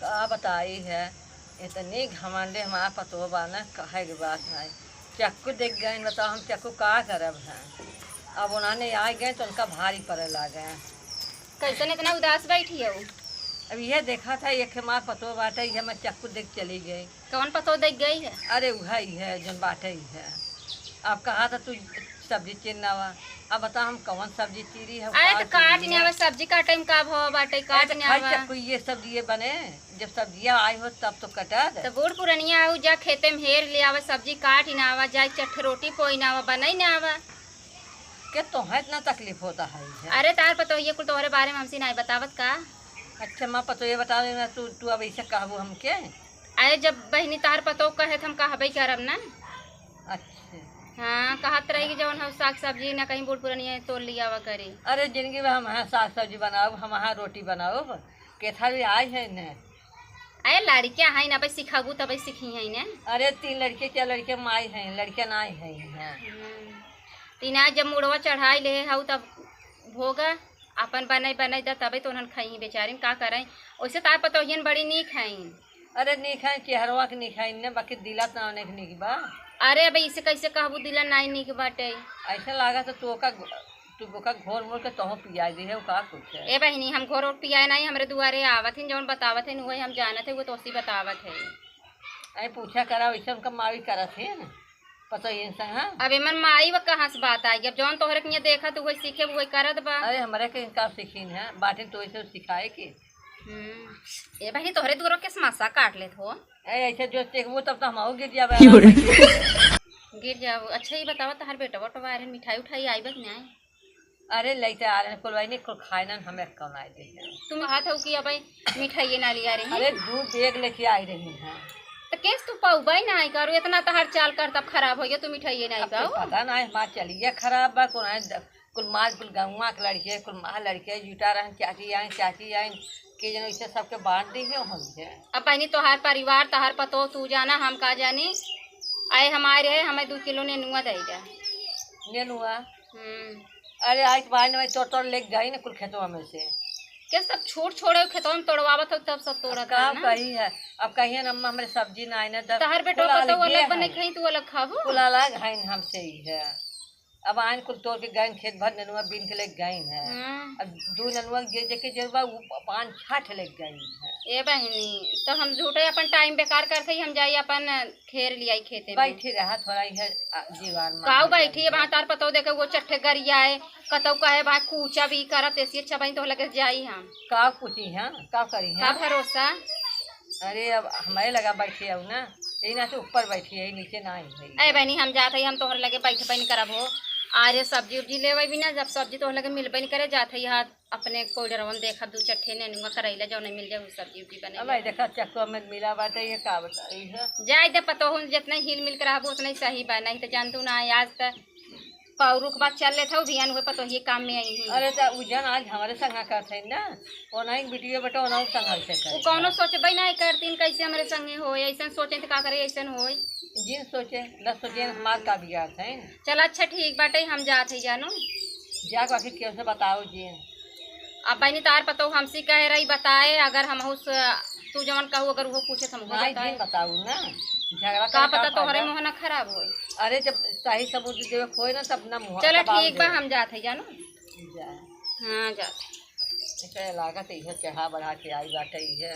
का बताई है इतनी घमंडे हमारा पतो बाना कहे की बात नहीं। चक्कू देख गए, बताओ हम चक्कू का करब हैं। अब उन्होंने आ गए तो उनका भारी पड़े लगे। कैसन इतना उदास बैठी है? अब यह देखा था एक हमारा पतो बाटे, यह मैं चक्कू देख चली गई। कौन पतो देख गई है? अरे वही है जो बाटे ही है। अब कहा था तू सब्जी चीरना, अब बता हम कौन सब्जी चीरी है। अरे तो काट नहीं आवा, सब्जी काटे में का भाव बाटे, काट नहीं आवा। चक्कू ये सब्जी ये बने, जब सब्जियां आई हो तब तो कटा दे। तो बूढ़ पुरनिया आऊ जा खेते में हेर ले आवा, सब्जी काट ही ना आवा, जा चट्ठ रोटी पोई ना आवा, बनाई ना आवा। के तुम्हें इतना तकलीफ होता है? अरे तार पतो ये कुल तोहरे बारे में हमसे नहीं बतावत का। अच्छा माँ पतो ये बता देना, तू अब ऐसे कहबू हमके। अरे जब बहनी तार पतो कहे हम कहबे करब ना। अच्छा हाँ कहत रही जवन हम साग सब्जी ना कहीं बूढ़ पुरनिया तोड़ लिया आवा करे। अरे जिंदगी में हम यहाँ साग सब्जी बनाओ, हम यहाँ रोटी बनाओ, केथा भी आई है न। अरे लड़कियाँ है ना भाई, सिखाबू तब सीखी है ना। अरे 3 लड़के क्या लड़के माई हैं, लड़के ना हैं। तीना जब मुड़वा चढ़ाई ले हाउ तब भोगा अपन बनाई दा तबे तो उन्हन खाई बेचारी का करें। वैसे तार पतो हियन बड़ी नी खाई। अरे नहीं खाए चेहरवा के नहीं खाई ने, बाकी दिला तो आने के नहीं बा। अरे अब इसे कैसे कहबू दिला नाई नी के बाटे। ऐसा लगा तो तू बोका घोर मोर के तोह पिया दी है का कुछ है। ए बहनी हम घोर पिया नहीं, हमरे दुआरे आवत हैं जौन बतावत हैं वही हम जानत है, वो तोसी बतावत है। अरे पूछा करा वैसे उनका मावी करत है ना, पता ही इंसान। हाँ अब एमन माई व कहाँ से बात आई, जब जौन तोहरे के देखा तो वही सीखे वही करत बा। अरे हमारे के इनका सीखीन है बाटे तो ऐसे सिखाए के। ए बहनी तोहरे दूर के समस्या काट लेत हो। ऐसे जो देखबो तब तो हम गिर जाबे। गिर जाओ। अच्छा ये बतावा तहार बेटा बटवा रहे मिठाई उठाई आई बक नहीं? अरे लेते आ रहे कुल नहीं कुल खाए ना हमें कौन आए दे। तुम हाथ हो कि अब मिठाई ना लिया रही? अरे दूध बेग लेके आई रही हैं। तो केस तू पाऊ नहीं करू, इतना तहार चाल कर तब खराब हो गया, तू मिठाई नहीं पाऊ। पता ना माँ चलिए खराब बा कुल माँ कुल गहुआ के लड़के कुल माँ लड़के जुटा रहे, चाची आई के जन इसे सबके बांट दी है हम से। अब पहले तोहार परिवार तहार पतो तू जाना, हम का जानी। आए हमारे है हमें 2 किलो नेनुआ दे जा। नेनुआ? अरे आज बाहर में तोड़ लेके गई ना कुल खेतों में से। क्या सब छोड़े खेतों में तोड़वावत हो तब सब तोड़ा का कही है। अब कहिए ना अम्मा हमारे सब्जी ना आई ना तहार बेटा पतो अलग बने खाई तू अलग खाबो। कुल अलग है हमसे ही है। अब आन कुल तोड़ के गए खेत भर नेनुआ बीन के लेके गई है। अब 2 नेनुआ जे जरूबा 5-6 लेके गई है। ए बहनी तो हम झूठे अपन टाइम बेकार करते ही हम जाई अपन खेर लियाई खेते में। बैठी रहा थोड़ा यह जीवान में काऊ बैठी है वहाँ तार पतो देखे वो चट्ठे गरिया है कतौ कहे भाई कूचा भी करत ऐसी अच्छा बहन तो लगे जाई हम का पूछी है का करी है का भरोसा। अरे अब हमारे लगा बैठी है ना, यही ना तो ऊपर बैठी है नीचे ना है। ए बहनी हम जाते हम तोहर लगे बैठे बन करब हो। अरे सब्जी उब्जी लेवे भी ना, जब सब्जी तो लगे मिलबे नहीं करे जाते यहाँ अपने कोई डरवन देखा 2 चट्ठे नेनुआ करैला जो नहीं मिल जाए सब्जी उब्जी बने। अब देखा चक्को में मिला बाटे ये का बताई है। जाए दे पतो हूँ जितना हिल मिल कर रहा उतना ही सही बा, नहीं तो जानतू ना आज तक पौरू के बाद चल लेते हो भियान हुए पतो ये काम में आई हूँ। अरे तो उजन आज हमारे संगा करते हैं ना, वो नहीं बिटिया बेटा वो संगा से वो कौनो सोचबे नहीं करतीन कैसे हमारे संगे हो, ऐसा सोचे तो का करे ऐसा हो। जिन सोचे न सोचे हमार का बिगाड़ है। चल अच्छा ठीक बाटे हम जाते ही जानो जा बाकी क्यों से बताओ जी। अब बहनी तार पतो हमसे कह रही बताए, अगर हम तू जवन कहू अगर वो पूछे हम बताऊ ना झगड़ा का पता तोहरे मुँह ना खराब हो। अरे जब सही सबूत देवे खोए ना तब ना मुँह। चलो ठीक बा हम जाते ही जानो। जा हाँ जाते लागत है चढ़ा बढ़ा के आई बाटे है।